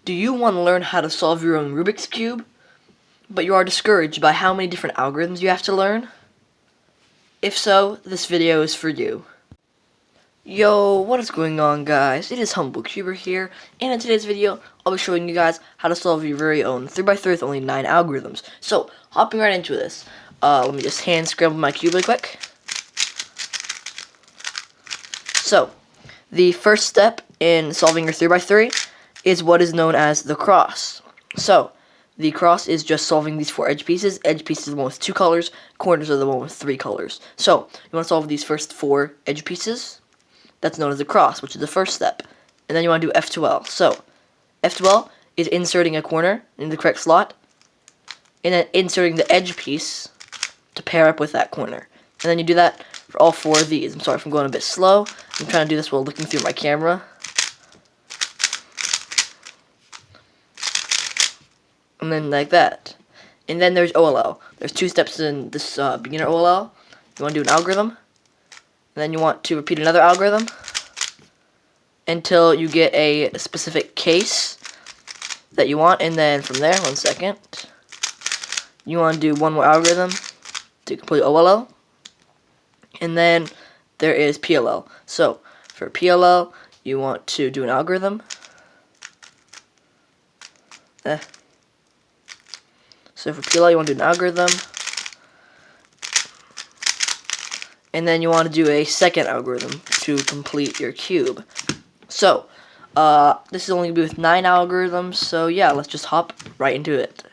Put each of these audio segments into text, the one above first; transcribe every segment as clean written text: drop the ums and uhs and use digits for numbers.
Do you want to learn how to solve your own Rubik's Cube, but you are discouraged by how many different algorithms you have to learn? If so, this video is for you. Yo, what is going on, guys? It is Humble Cuber here, and in today's video, I'll be showing you guys how to solve your very own 3x3 with only 9 algorithms. So, hopping right into this, let me just hand scramble my cube really quick. So, the first step in solving your 3x3 is what is known as the cross. So, the cross is just solving these 4 edge pieces. Edge pieces are the one with 2 colors, corners are the one with 3 colors. So, you want to solve these first 4 edge pieces. That's known as the cross, which is the first step. And then you want to do F2L. So, F2L is inserting a corner in the correct slot, and then inserting the edge piece to pair up with that corner. And then you do that for all 4 of these. I'm sorry if I'm going a bit slow. I'm trying to do this while looking through my camera. And then like that. And then there's OLL. There's 2 steps in this beginner OLL. You want to do an algorithm, and then you want to repeat another algorithm until you get a specific case that you want. And then from there, one second, you want to do one more algorithm to complete OLL. And then there is PLL. So for PLL, you want to do an algorithm. So for PLL, you want to do an algorithm, and then you want to do a second algorithm to complete your cube. So this is only going to be with 9 algorithms, so yeah, let's just hop right into it.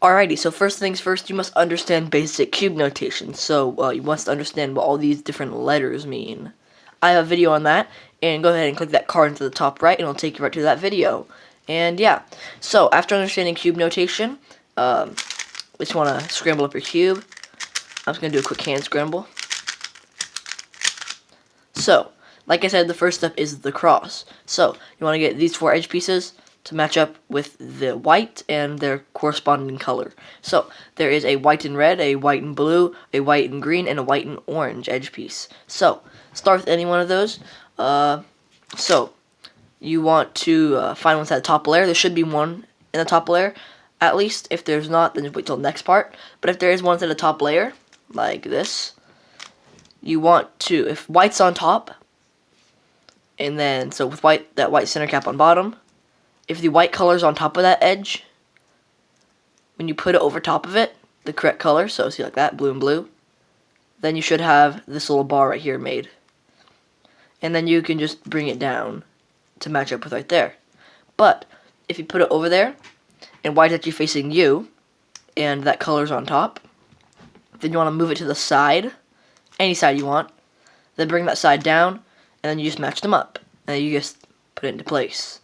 Alrighty, so first things first, you must understand basic cube notation. So you must understand what all these different letters mean. I have a video on that, and go ahead and click that card into the top right, and it'll take you right to that video. And yeah, so after understanding cube notation, just want to scramble up your cube. I'm just going to do a quick hand scramble. So, like I said, the first step is the cross. So, you want to get these 4 edge pieces to match up with the white and their corresponding color. So, there is a white and red, a white and blue, a white and green, and a white and orange edge piece. So, start with any one of those. You want to find one's at the top layer. There should be one in the top layer, at least. If there's not, then wait till the next part. But if there is one at the top layer, like this, you want to, if white's on top, and then, so with white, that white center cap on bottom, if the white color's on top of that edge, when you put it over top of it, the correct color, so see like that, blue and blue, then you should have this little bar right here made. And then you can just bring it down to match up with right there. But if you put it over there and white's actually facing you and that color's on top, then you want to move it to the side, any side you want, then bring that side down, and then you just match them up, and then you just put it into place.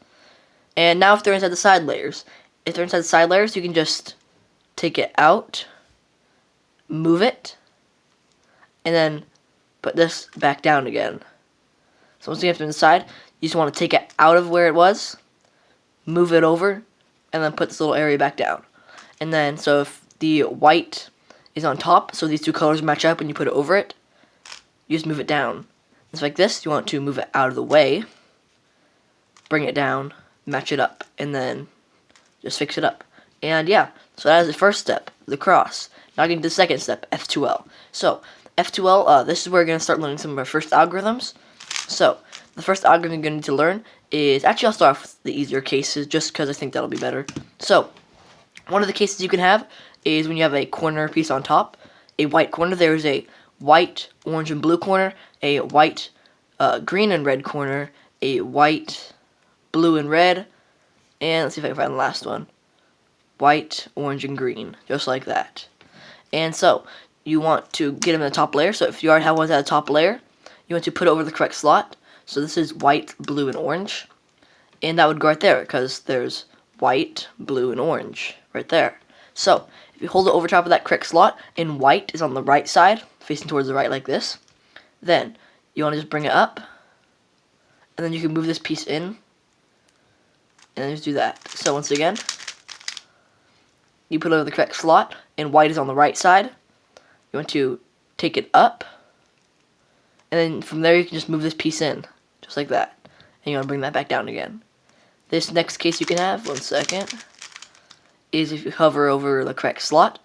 And now if they're inside the side layers, you can just take it out, move it, and then put this back down again. So once you get to the inside, you just want to take it out of where it was, move it over, and then put this little area back down. And then, so if the white is on top, so these 2 colors match up and you put it over it, you just move it down. It's like this. You want to move it out of the way, bring it down, match it up, and then just fix it up. And yeah, so that is the first step, the cross. Now getting to the second step, F2L. So F2L, this is where we're going to start learning some of our first algorithms. So the first algorithm you're going to need to learn is, actually I'll start off with the easier cases just because I think that'll be better. So one of the cases you can have is when you have a corner piece on top, a white corner. There's a white, orange, and blue corner, a white, green, and red corner, a white, blue, and red, and let's see if I can find the last one. White, orange, and green, just like that. And so you want to get them in the top layer. So if you already have ones at the top layer, you want to put it over the correct slot. So this is white, blue, and orange. And that would go right there because there's white, blue, and orange right there. So if you hold it over top of that correct slot and white is on the right side, facing towards the right like this, then you want to just bring it up. And then you can move this piece in. And then just do that. So once again, you put it over the correct slot and white is on the right side. You want to take it up. And then from there you can just move this piece in, just like that. And you want to bring that back down again. This next case you can have, 1 second, is if you hover over the correct slot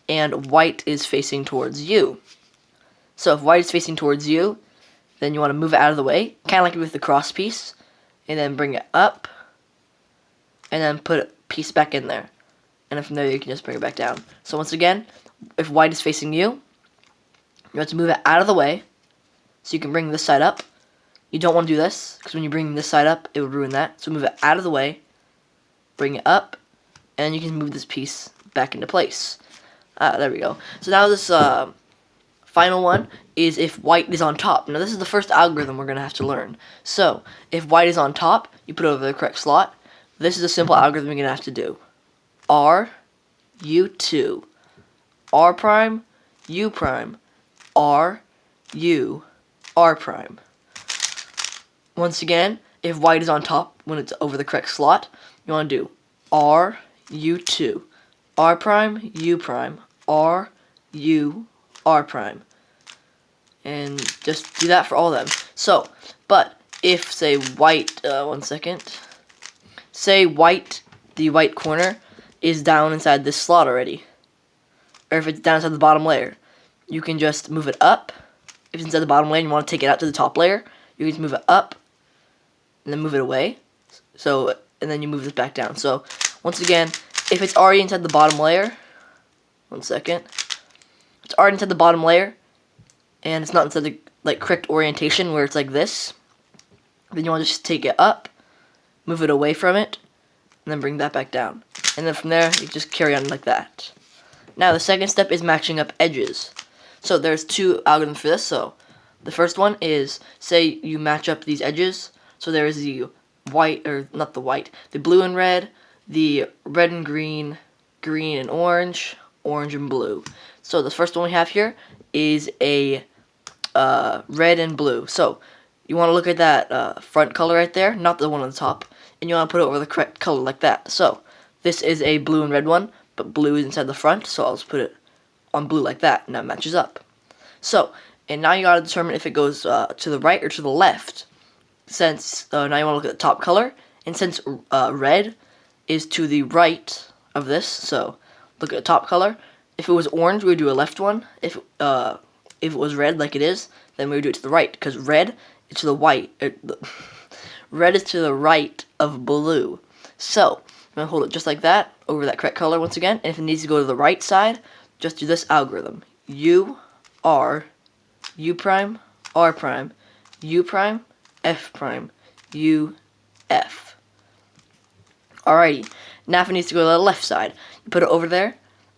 and white is facing towards you. So if white is facing towards you, then you want to move it out of the way, kind of like with the cross piece, and then bring it up, and then put a piece back in there. And then from there you can just bring it back down. So once again, if white is facing you, you have to move it out of the way, so you can bring this side up. You don't want to do this, because when you bring this side up, it would ruin that. So move it out of the way, bring it up, and you can move this piece back into place. There we go. So now this final one is if white is on top. Now this is the first algorithm we're going to have to learn. So if white is on top, you put it over the correct slot. This is a simple algorithm you're going to have to do. R, U2, R prime, U prime, R, U, R prime. Once again, if white is on top when it's over the correct slot, you want to do R, U2, R prime, U prime, R, U, R prime. And just do that for all of them. So, but if, say, white, 1 second, say white, the white corner is down inside this slot already, or if it's down inside the bottom layer, you can just move it up. If it's inside the bottom layer and you want to take it out to the top layer, you can just move it up and then move it away. So, and then you move this back down. So, once again, if it's already inside the bottom layer, 1 second, it's already inside the bottom layer, and it's not inside the correct orientation where it's like this, then you want to just take it up, move it away from it, and then bring that back down. And then from there, you just carry on like that. Now, the second step is matching up edges. So there's two algorithms for this. So the first one is, say you match up these edges. So there is the white, or not the white, the blue and red, the red and green, green and orange, orange and blue. So the first one we have here is a red and blue. So you want to look at that front color right there, not the one on the top, and you want to put it over the correct color like that. So this is a blue and red one, but blue is inside the front, so I'll just put it on blue like that, and that matches up. So, and now you gotta determine if it goes to the right or to the left. Since now you want to look at the top color, and since red is to the right of this, so look at the top color. If it was orange, we would do a left one. If it was red, like it is, then we would do it to the right, because red is to the white. Red is to the right of blue. So I'm gonna hold it just like that over that correct color once again. And if it needs to go to the right side, just do this algorithm: U, R, U prime, R prime, U prime, F prime, U, F. Alrighty. Now if it needs to go to the left side, you put it over there.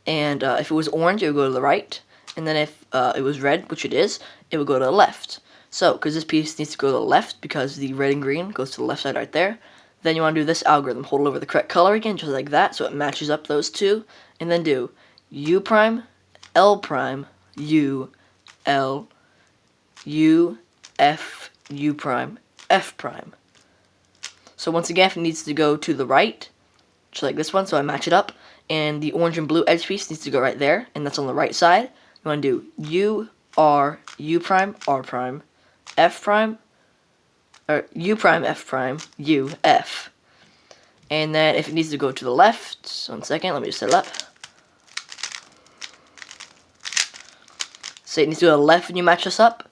And if it was orange, it would go to the right. And then if it was red, which it is, it would go to the left. So, because this piece needs to go to the left, because the red and green goes to the left side right there, then you want to do this algorithm. Hold it over the correct color again, just like that, so it matches up those two. And then do U prime, L prime, U, L, U, F, U prime, F prime. So once again, if it needs to go to the right, just like this one, so I match it up, and the orange and blue edge piece needs to go right there, and that's on the right side. You want to do U, R, U prime, R prime, F prime, or U prime, F prime, U, F. And then if it needs to go to the left, 1 second, let me just set it up. Say it needs to go to the left and you match this up,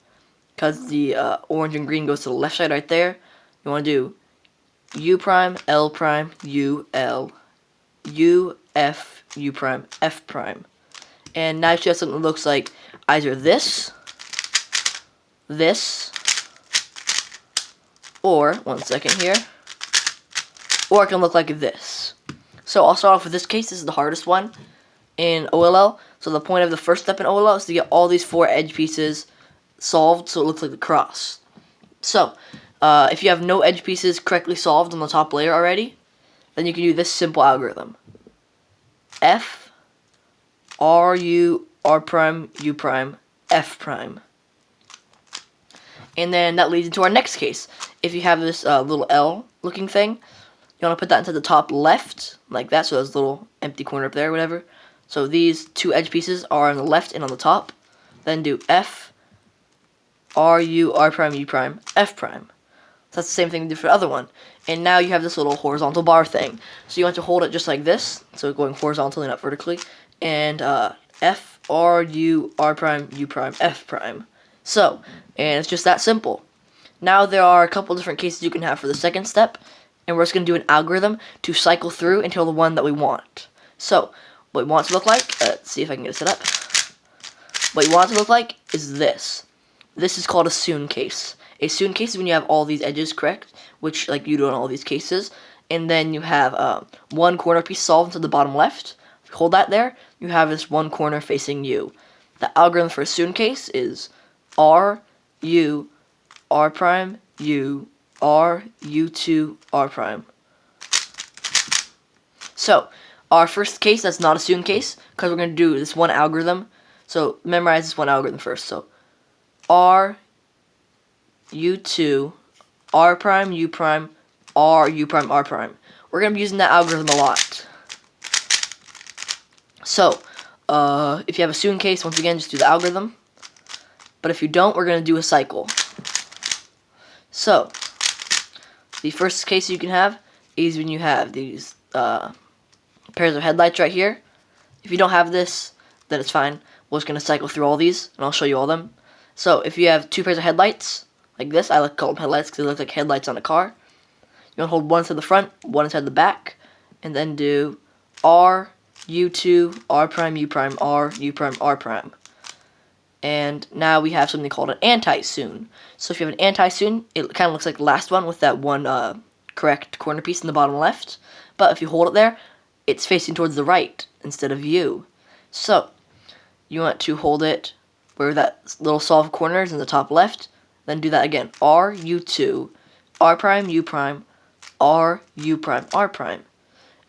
because the orange and green goes to the left side right there. You want to do U prime, L prime, U, L, U, F, U prime, F prime. And now you have something that looks like either this, or, 1 second here, or it can look like this. So I'll start off with this case. This is the hardest one in OLL. So the point of the first step in OLL is to get all these 4 edge pieces solved so it looks like the cross. So if you have no edge pieces correctly solved on the top layer already, then you can do this simple algorithm: F, R, U, R prime, U prime, F prime. And then that leads into our next case. If you have this little L looking thing, you want to put that into the top left, like that, so there's a little empty corner up there, whatever. So these 2 edge pieces are on the left and on the top. Then do F, R, U, R prime, U prime, F prime. that's the same thing we did for the other one. And now you have this little horizontal bar thing. So you want to hold it just like this, so going horizontally, not vertically, and F, R, U, R prime, U prime, F prime. So, and it's just that simple. Now there are a couple different cases you can have for the second step, and we're just going to do an algorithm to cycle through until the one that we want. So, what we want it to look like, let's see if I can get it set up. What you want it to look like is this. This is called a soon case. A soon case is when you have all these edges correct, which like you do in all these cases, and then you have one corner piece solved to the bottom left. If you hold that there, you have this one corner facing you. The algorithm for a soon case is R, U, R prime, U, R, U2, R prime. So, our first case, that's not a soon case, because we're going to do this one algorithm. So, memorize this one algorithm first. So, R, U2, R prime, U prime, R, U prime, R prime. We're going to be using that algorithm a lot. So, if you have a soon case, once again, just do the algorithm. But if you don't, we're going to do a cycle. So, the first case you can have is when you have these pairs of headlights right here. If you don't have this, then it's fine. We're just going to cycle through all these, and I'll show you all of them. So, if you have two pairs of headlights, like this, I like to call them headlights because they look like headlights on a car. You want to hold one inside the front, one inside the back, and then do R, U2, R prime, U prime, R, U prime, R prime. And now we have something called an anti-soon. So if you have an anti-soon, it kind of looks like the last one with that one correct corner piece in the bottom left. But if you hold it there, it's facing towards the right instead of you. So you want to hold it where that little solved corner is in the top left. Then do that again. R, U2, R prime, U prime, R, U prime, R prime.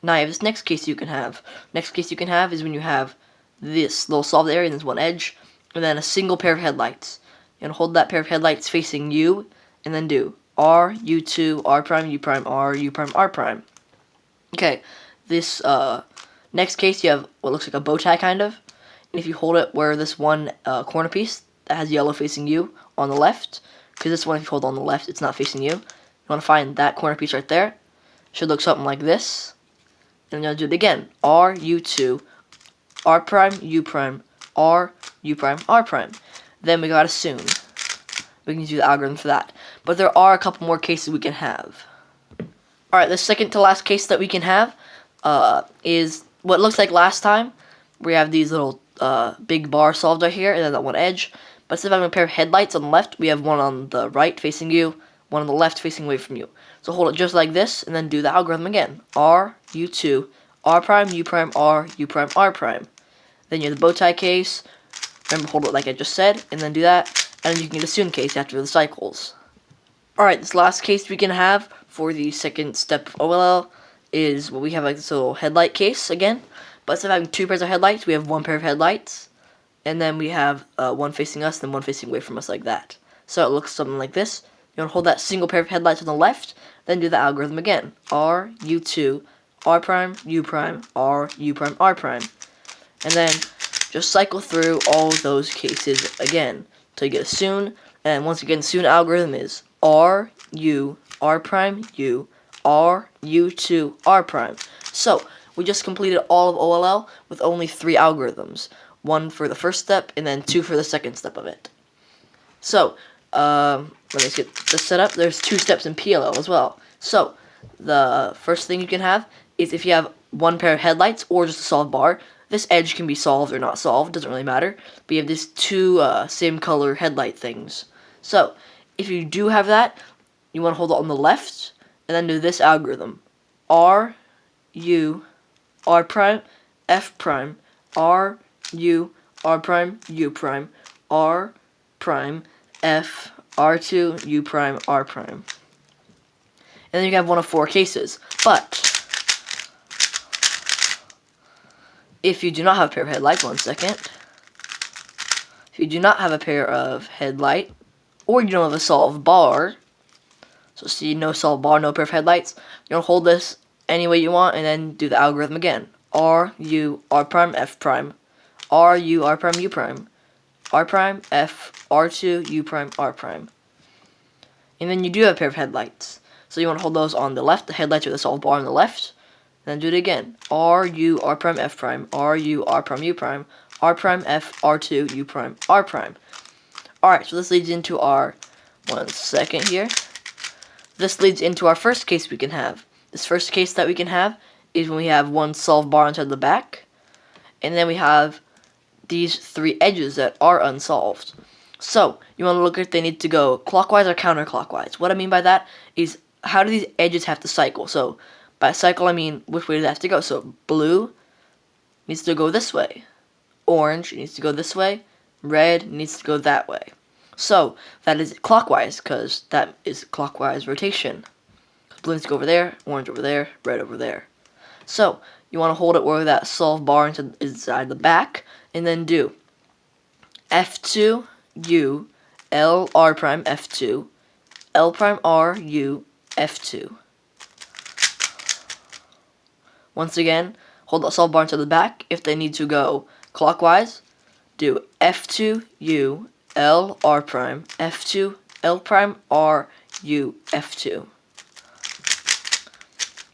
Now you have this next case you can have. Next case you can have is when you have this little solved area and there's one edge, and then a single pair of headlights. You want to hold that pair of headlights facing you, and then do R, U2, R prime, U prime, R, U prime, R prime. Okay, this next case you have what looks like a bow tie kind of. And if you hold it where this one corner piece that has yellow facing you on the left, because this one if you hold on the left, it's not facing you. You want to find that corner piece right there. Should look something like this. And you'll do it again. R, U2, R prime, U prime, R, U prime, R prime. Then we got a soon. We can do the algorithm for that. But there are a couple more cases we can have. Alright, the second to last case that we can have is what looks like last time. We have these little big bars solved right here, and then that one edge. But instead of having a pair of headlights on the left, we have one on the right facing you, one on the left facing away from you. So hold it just like this, and then do the algorithm again. R, U2, R prime, U prime, R, U prime, R prime. Then you have the bow tie case. Remember, hold it like I just said, and then do that. And then you can get a soon case after the cycles. Alright, this last case we can have for the second step of OLL is what we have like this little headlight case again. But instead of having two pairs of headlights, we have one pair of headlights. And then we have one facing us, and one facing away from us like that. So it looks something like this. You want to hold that single pair of headlights on the left, then do the algorithm again. R, U2, R prime, U prime, R, U prime, R prime. And then just cycle through all those cases again until you get a soon. And once again, soon algorithm is R, U, R prime, U, R, U2, R prime. So we just completed all of OLL with only 3 algorithms. 1 for the first step, and then 2 for the second step of it. So, let me get this set up. There's 2 steps in PLL as well. So, the first thing you can have is if you have one pair of headlights or just a solved bar, this edge can be solved or not solved, doesn't really matter. But you have these 2 same color headlight things. So, if you do have that, you want to hold it on the left, and then do this algorithm. R, U, R prime, F prime, R, U, R prime, U prime, R prime, F, R2, U prime, R prime. And then you have one of 4 cases. But if you do not have a pair of headlights, one second. If you do not have a pair of headlight, or you don't have a solved bar, so see, no solved bar, no pair of headlights, you're going to hold this any way you want, and then do the algorithm again. R, U, R prime, F prime, R, U, R prime, U prime, R prime, F, R2, U prime, R prime. And then you do have a pair of headlights. So you want to hold those on the left. The headlights are the solved bar on the left. Then do it again. R, U, R prime, F prime, R, U, R prime, U prime, R prime, F, R2, U prime, R prime. Alright, so this leads into our, one second here. This leads into our first case we can have. This first case that we can have is when we have one solved bar inside the back. And then we have these three edges that are unsolved. So, you want to look if they need to go clockwise or counterclockwise. What I mean by that is, how do these edges have to cycle? So, by cycle I mean which way do they have to go. So, blue needs to go this way. Orange needs to go this way. Red needs to go that way. So, that is clockwise, because that is clockwise rotation. Blue needs to go over there, orange over there, red over there. So, you want to hold it where that solved bar is inside the back, and then do F2, U, L, R prime, F2, L prime, R, U, F2. Once again, hold that solved bar into the back. If they need to go clockwise, do F2, U, L, R prime, F2, L prime, R, U, F2.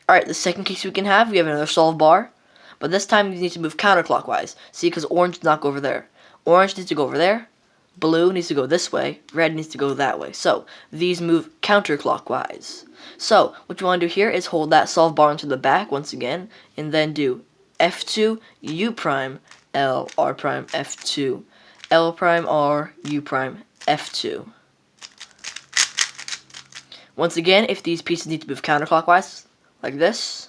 Alright, the second case we have another solved bar, but this time you need to move counterclockwise. See, because orange does not go over there. Orange needs to go over there, blue needs to go this way, red needs to go that way. So, these move counterclockwise. So, what you want to do here is hold that solved bar into the back once again, and then do F2, U prime, L, R prime, F2, L prime, R, U prime, F2. Once again, if these pieces need to move counterclockwise, like this,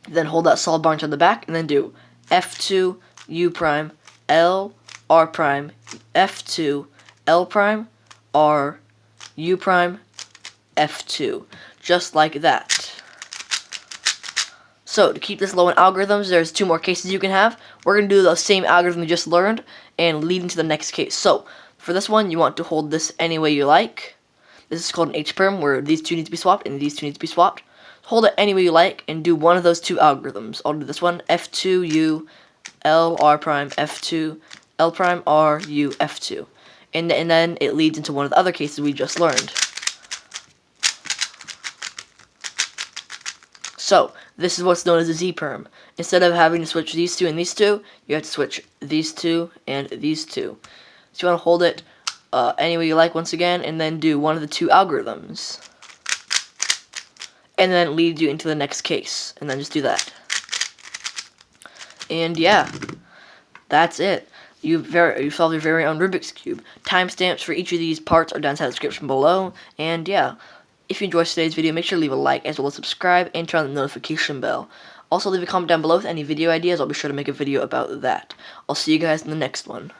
then hold that solid bar into the back, and then do F2, U prime, L, R prime, F2, L prime, R, U prime, F2. Just like that. So, to keep this low in algorithms, there's two more cases you can have. We're going to do the same algorithm we just learned, and lead into the next case. So, for this one, you want to hold this any way you like. This is called an H-perm, where these two need to be swapped, and these two need to be swapped. Hold it any way you like, and do one of those two algorithms. I'll do this one, F2, U, L, R prime, F2, L prime, R, U, F2. And then it leads into one of the other cases we just learned. So, this is what's known as a Z-perm. Instead of having to switch these two and these two, you have to switch these two and these two. So you want to hold it any way you like once again, and then do one of the two algorithms. And then lead you into the next case, and then just do that. And yeah, that's it. You solved your very own Rubik's Cube. Timestamps for each of these parts are down in the description below, and yeah. If you enjoyed today's video, make sure to leave a like, as well as subscribe, and turn on the notification bell. Also, leave a comment down below with any video ideas. I'll be sure to make a video about that. I'll see you guys in the next one.